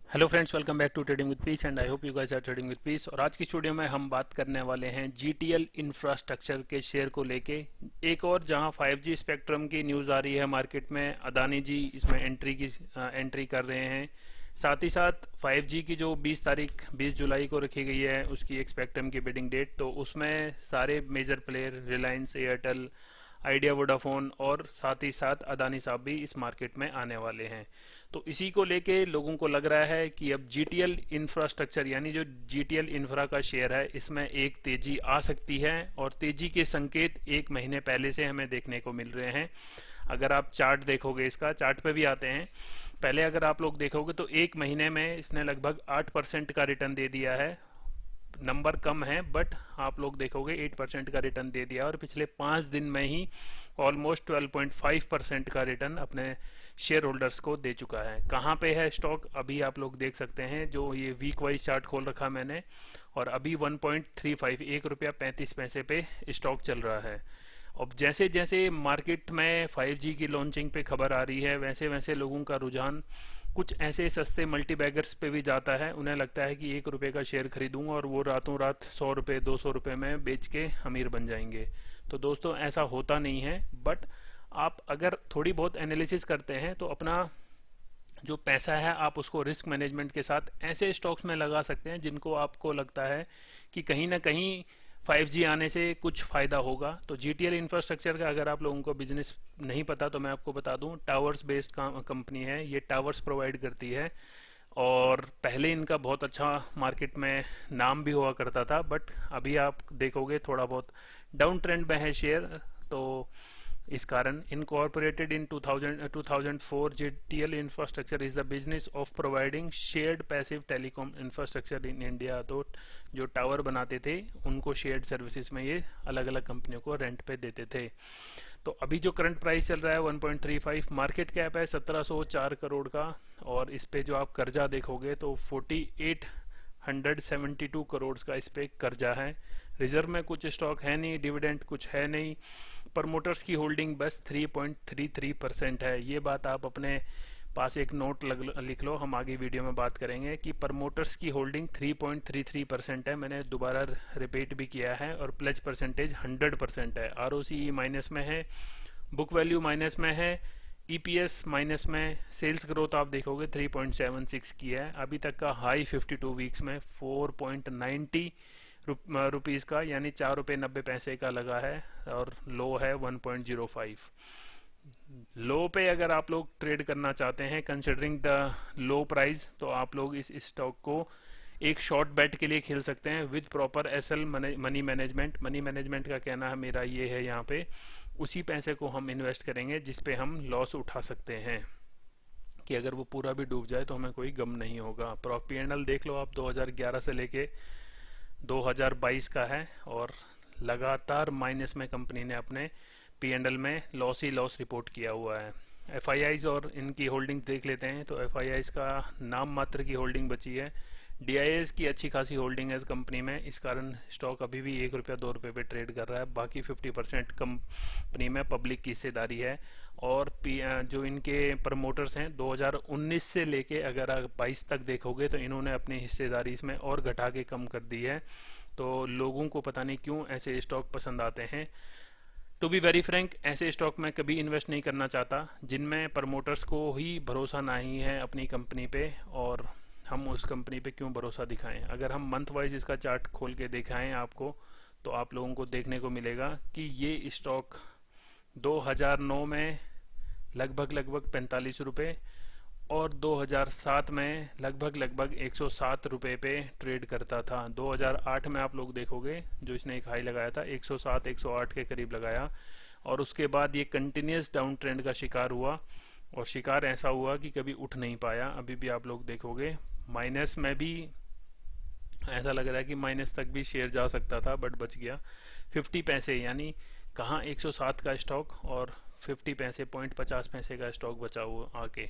Hello friends, welcome back to trading with peace and I hope you guys are trading with peace. और आज की studio में हम बात करने वाले हैं जीटीएल इंफ्रास्ट्रक्चर के शेयर को लेके। एक और जहां 5G स्पेक्ट्रम की न्यूज़ आ रही है मार्केट में, अदानी जी इसमें एंट्री कर रहे हैं। साथ ही साथ 5G की जो 20 तारीख 20 जुलाई को रखी गई है उसकी एक स्पेक्ट्रम की बिडिंग डेट, तो उसमें सारे major player Reliance, Airtel, Idea, Vodafone और साथ ही साथ अदानी साहब भी इस मार्केट में आने वाले हैं। तो इसी को लेके लोगों को लग रहा है कि अब जीटीएल इंफ्रास्ट्रक्चर यानी जो जीटीएल इंफ्रा का शेयर है इसमें एक तेजी आ सकती है, और तेजी के संकेत एक महीने पहले से हमें देखने को मिल रहे हैं। अगर आप चार्ट देखोगे, इसका चार्ट पे भी आते हैं, पहले अगर आप लोग देखोगे तो एक महीने में इसने लगभग 8% का रिटर्न दे दिया है। नंबर कम है बट आप लोग देखोगे 8% का रिटर्न दे दिया, और पिछले 5 दिन में ही ऑलमोस्ट 12.5% का रिटर्न अपने शेयर होल्डर्स को दे चुका है। कहाँ पे है स्टॉक अभी आप लोग देख सकते हैं, जो ये वीक वाइज चार्ट खोल रखा मैंने, और अभी 1.35 1 रुपया 35 पैसे पे स्टॉक चल रहा है। अब जैसे जैसे मार्केट में 5G की लॉन्चिंग पे खबर आ रही है, वैसे वैसे लोगों का रुझान कुछ ऐसे सस्ते मल्टीबैगर्स पे भी जाता है। उन्हें लगता है कि 1 रुपये का शेयर खरीदूंगा और वो रातों रात 100 रुपये 200 रुपये में बेच के अमीर बन जाएंगे। तो दोस्तों ऐसा होता नहीं है, बट आप अगर थोड़ी बहुत एनालिसिस करते हैं तो अपना जो पैसा है आप उसको रिस्क मैनेजमेंट के साथ ऐसे स्टॉक्स में लगा सकते हैं जिनको आपको लगता है कि कहीं ना कहीं 5G आने से कुछ फ़ायदा होगा। तो जीटीएल इंफ्रास्ट्रक्चर का अगर आप लोगों को बिजनेस नहीं पता तो मैं आपको बता दूं, टावर्स बेस्ड कंपनी है, ये टावर्स प्रोवाइड करती है। और पहले इनका बहुत अच्छा मार्केट में नाम भी हुआ करता था, बट अभी आप देखोगे थोड़ा बहुत डाउन ट्रेंड में है शेयर। तो इस कारण incorporated in 2004, GTL infrastructure is the business of providing shared passive telecom infrastructure in India. तो जो टावर बनाते थे उनको शेयर्ड सर्विसेज में ये अलग अलग कंपनियों को रेंट पे देते थे। तो अभी जो करंट प्राइस चल रहा है 1.35, मार्केट कैप है 1704 करोड़ का, और इस पे जो आप कर्जा देखोगे तो 4872 करोड़ का इस पे कर्जा है। रिजर्व में कुछ स्टॉक है नहीं, डिविडेंड कुछ है नहीं, प्रमोटर्स की होल्डिंग बस 3.33% है। ये बात आप अपने पास एक नोट लिख लो, हम आगे वीडियो में बात करेंगे कि प्रमोटर्स की होल्डिंग 3.33% है। मैंने दोबारा रिपीट भी किया है, और प्लेज परसेंटेज 100% है। आरओसीई माइनस में है, बुक वैल्यू माइनस में है, ईपीएस माइनस में, सेल्स ग्रोथ आप देखोगे 3.76 की है। अभी तक का हाई 52 वीक्स में 4.90 रुपीज़ का यानी 4 रुपये 90 पैसे का लगा है, और लो है 1.05। लो पे अगर आप लोग ट्रेड करना चाहते हैं कंसिडरिंग द लो प्राइस, तो आप लोग इस स्टॉक को एक शॉर्ट बेट के लिए खेल सकते हैं with proper SL money management. Money management का कहना है मेरा ये है, यहाँ पे उसी पैसे को हम इन्वेस्ट करेंगे जिस पे हम लॉस उठा सकते हैं, कि अगर वो पूरा भी डूब जाए तो हमें कोई गम नहीं होगा। पीएनएल देख लो आप, 2011 से लेके 2022 का है, और लगातार माइनस में कंपनी ने अपने पीएनएल में लॉस ही लॉस रिपोर्ट किया हुआ है। एफआईआईज और इनकी होल्डिंग देख लेते हैं, तो एफआईआईज का नाम मात्र की होल्डिंग बची है। डीआईएस की अच्छी खासी होल्डिंग है कंपनी में, इस कारण स्टॉक अभी भी 1 रुपया 2 रुपये पे ट्रेड कर रहा है। बाकी 50% कंपनी में पब्लिक की हिस्सेदारी है। और जो इनके प्रमोटर्स हैं 2019 से लेके अगर आप 22 तक देखोगे तो इन्होंने अपनी हिस्सेदारी इसमें और घटा के कम कर दी है। तो लोगों को पता नहीं क्यों ऐसे स्टॉक पसंद आते हैं। टू बी वेरी फ्रैंक, ऐसे स्टॉक में कभी इन्वेस्ट नहीं करना चाहता जिनमें प्रमोटर्स को ही भरोसा नहीं है अपनी कंपनी पे, और हम उस कंपनी पे क्यों भरोसा दिखाएं। अगर हम मंथ वाइज इसका चार्ट खोल के दिखाएं आपको, तो आप लोगों को देखने को मिलेगा कि ये स्टॉक 2009 में लगभग 45 रुपये, और 2007 में लगभग 107 रुपये पे ट्रेड करता था। 2008 में आप लोग देखोगे जो इसने एक हाई लगाया था 107 108 के करीब लगाया, और उसके बाद ये कंटिन्यूस डाउन ट्रेंड का शिकार हुआ, और शिकार ऐसा हुआ कि कभी उठ नहीं पाया। अभी भी आप लोग देखोगे माइनस में भी ऐसा लग रहा है कि माइनस तक भी शेयर जा सकता था, बट बच गया। 50 पैसे यानी कहाँ 107 का स्टॉक और 50 पैसे 0.50 पैसे का स्टॉक बचा हुआ आके।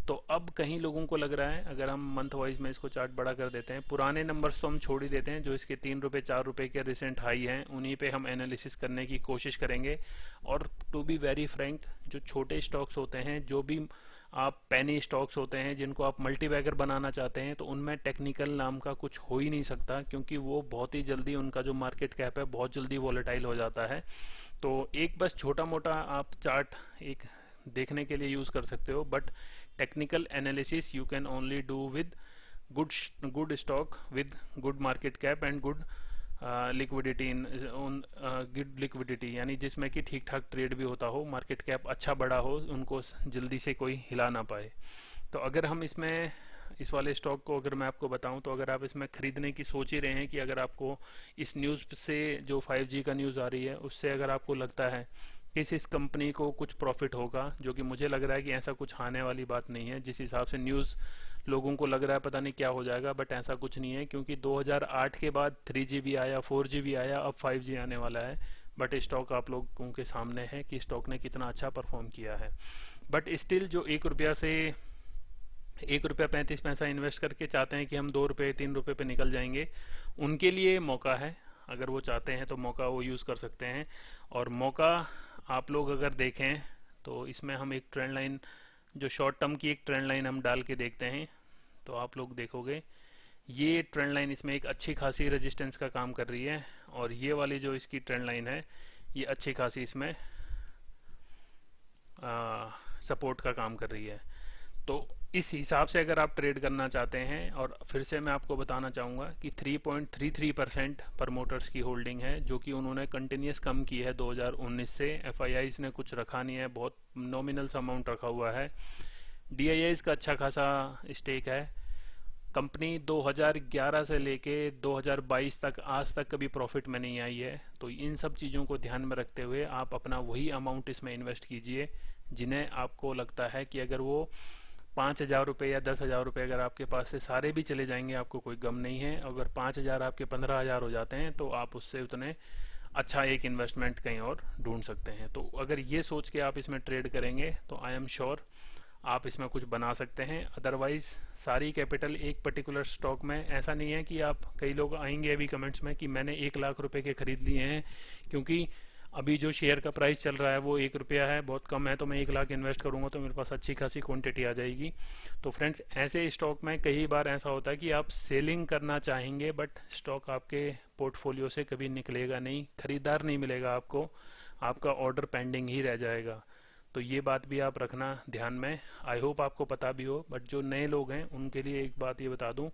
तो अब कहीं लोगों को लग रहा है, अगर हम मंथ वाइज में इसको चार्ट बड़ा कर देते हैं, पुराने नंबर्स तो हम छोड़ ही देते हैं, जो इसके 3 रुपये 4 रुपये के रिसेंट हाई हैं उन्हीं पे हम एनालिसिस करने की कोशिश करेंगे। और टू बी वेरी फ्रैंक, जो छोटे स्टॉक्स होते हैं, जो भी आप पेनी स्टॉक्स होते हैं जिनको आप मल्टीबैगर बनाना चाहते हैं, तो उनमें टेक्निकल नाम का कुछ हो ही नहीं सकता, क्योंकि वो बहुत ही जल्दी उनका जो मार्केट कैप है बहुत जल्दी वॉलेटाइल हो जाता है। तो एक बस छोटा मोटा आप चार्ट एक देखने के लिए यूज़ कर सकते हो, but technical analysis you can only do with good stock with good market cap and good liquidity in good liquidity, यानी जिसमें कि ठीक ठाक ट्रेड भी होता हो, मार्केट कैप अच्छा बड़ा हो, उनको जल्दी से कोई हिला ना पाए। तो अगर हम इसमें इस वाले स्टॉक को अगर मैं आपको बताऊं, तो अगर आप इसमें खरीदने की सोच ही रहे हैं कि अगर आपको इस न्यूज़ से जो 5G का न्यूज़ आ रही है उससे अगर आपको लगता है कि इस कंपनी को कुछ प्रॉफिट होगा, जो कि मुझे लग रहा है कि ऐसा कुछ आने वाली बात नहीं है। जिस हिसाब से न्यूज़ लोगों को लग रहा है पता नहीं क्या हो जाएगा, बट ऐसा कुछ नहीं है, क्योंकि 2008 के बाद 3G भी आया, 4G भी आया, अब 5G आने वाला है। बट स्टॉक आप लोगों के सामने है कि स्टॉक ने कितना अच्छा परफॉर्म किया है। बट स्टिल जो 1 रुपया से 1 रुपया 35 पैसा इन्वेस्ट करके चाहते हैं कि हम 2 रुपये 3 रुपये पे निकल जाएंगे, उनके लिए मौका है। अगर वो चाहते हैं तो मौका वो यूज़ कर सकते हैं। और मौका आप लोग अगर देखें तो इसमें हम एक ट्रेंड लाइन, जो शॉर्ट टर्म की एक ट्रेंड लाइन हम डाल के देखते हैं, तो आप लोग देखोगे ये ट्रेंड लाइन इसमें एक अच्छी खासी रेजिस्टेंस का काम कर रही है, और ये वाली जो इसकी ट्रेंड लाइन है ये अच्छी खासी इसमें सपोर्ट का काम कर रही है। तो इस हिसाब से अगर आप ट्रेड करना चाहते हैं, और फिर से मैं आपको बताना चाहूँगा कि 3.33% प्रमोटर्स की होल्डिंग है, जो कि उन्होंने कंटिन्यूस कम की है 2019 से। एफआईआईज ने कुछ रखा नहीं है, बहुत नॉमिनल अमाउंट रखा हुआ है। डीआईआईज का अच्छा खासा स्टेक है। कंपनी 2011 से लेके 2022 तक आज तक कभी प्रॉफिट में नहीं आई है। तो इन सब चीज़ों को ध्यान में रखते हुए आप अपना वही अमाउंट इसमें इन्वेस्ट कीजिए जिन्हें आपको लगता है कि अगर वो 5,000 रुपये या 10,000 रुपये अगर आपके पास से सारे भी चले जाएंगे आपको कोई गम नहीं है। अगर 5,000 आपके 15,000 हो जाते हैं तो आप उससे उतने अच्छा एक इन्वेस्टमेंट कहीं और ढूंढ सकते हैं। तो अगर ये सोच के आप इसमें ट्रेड करेंगे तो आई एम श्योर आप इसमें कुछ बना सकते हैं। अदरवाइज सारी कैपिटल एक पर्टिकुलर स्टॉक में, ऐसा नहीं है कि आप, कई लोग आएंगे अभी कमेंट्स में कि मैंने 1 लाख रुपए के खरीद लिए हैं, क्योंकि अभी जो शेयर का प्राइस चल रहा है वो 1 रुपया है, बहुत कम है, तो मैं 1 लाख इन्वेस्ट करूंगा तो मेरे पास अच्छी खासी क्वांटिटी आ जाएगी। तो फ्रेंड्स, ऐसे स्टॉक में कई बार ऐसा होता है कि आप सेलिंग करना चाहेंगे बट स्टॉक आपके पोर्टफोलियो से कभी निकलेगा नहीं, खरीदार नहीं मिलेगा आपको, आपका ऑर्डर पेंडिंग ही रह जाएगा। तो ये बात भी आप रखना ध्यान में। आई होप आपको पता भी हो, बट जो नए लोग हैं उनके लिए एक बात ये बता दूं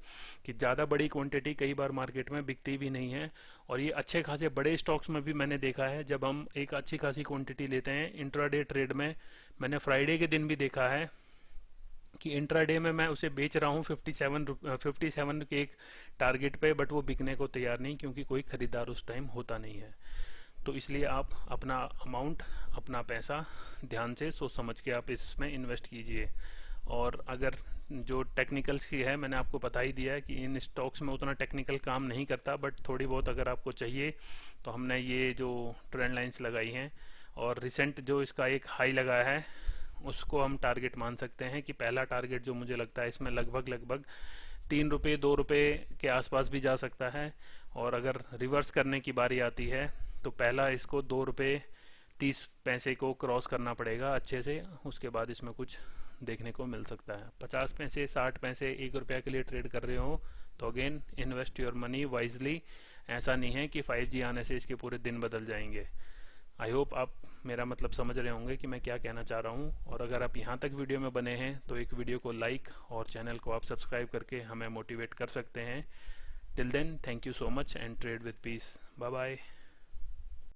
कि ज़्यादा बड़ी क्वांटिटी कई बार मार्केट में बिकती भी नहीं है। और ये अच्छे खासे बड़े स्टॉक्स में भी मैंने देखा है, जब हम एक अच्छी खासी क्वांटिटी लेते हैं इंट्राडे ट्रेड में, मैंने फ्राइडे के दिन भी देखा है कि इंट्राडे में मैं उसे बेच रहा हूँ 57 के एक टारगेट पे, बट वो बिकने को तैयार नहीं, क्योंकि कोई खरीदार उस टाइम होता नहीं है। तो इसलिए आप अपना अमाउंट, अपना पैसा ध्यान से सोच समझ के आप इसमें इन्वेस्ट कीजिए। और अगर जो टेक्निकल्स की है, मैंने आपको बता ही दिया है कि इन स्टॉक्स में उतना टेक्निकल काम नहीं करता, बट थोड़ी बहुत अगर आपको चाहिए तो हमने ये जो ट्रेंड लाइंस लगाई हैं, और रिसेंट जो इसका एक हाई लगा है उसको हम टारगेट मान सकते हैं कि पहला टारगेट जो मुझे लगता है इसमें लगभग 3 रुपये 2 रुपये के आसपास भी जा सकता है। और अगर रिवर्स करने की बारी आती है तो पहला इसको 2 रुपये 30 पैसे को क्रॉस करना पड़ेगा अच्छे से, उसके बाद इसमें कुछ देखने को मिल सकता है। 50 पैसे 60 पैसे 1 रुपया के लिए ट्रेड कर रहे हो तो again invest your money wisely. ऐसा नहीं है कि 5G आने से इसके पूरे दिन बदल जाएंगे। आई होप आप मेरा मतलब समझ रहे होंगे कि मैं क्या कहना चाह रहा हूँ। और अगर आप यहाँ तक वीडियो में बने हैं तो एक वीडियो को लाइक और चैनल को आप सब्सक्राइब करके हमें मोटिवेट कर सकते हैं। Till then, thank you so much and trade with peace. Bye bye.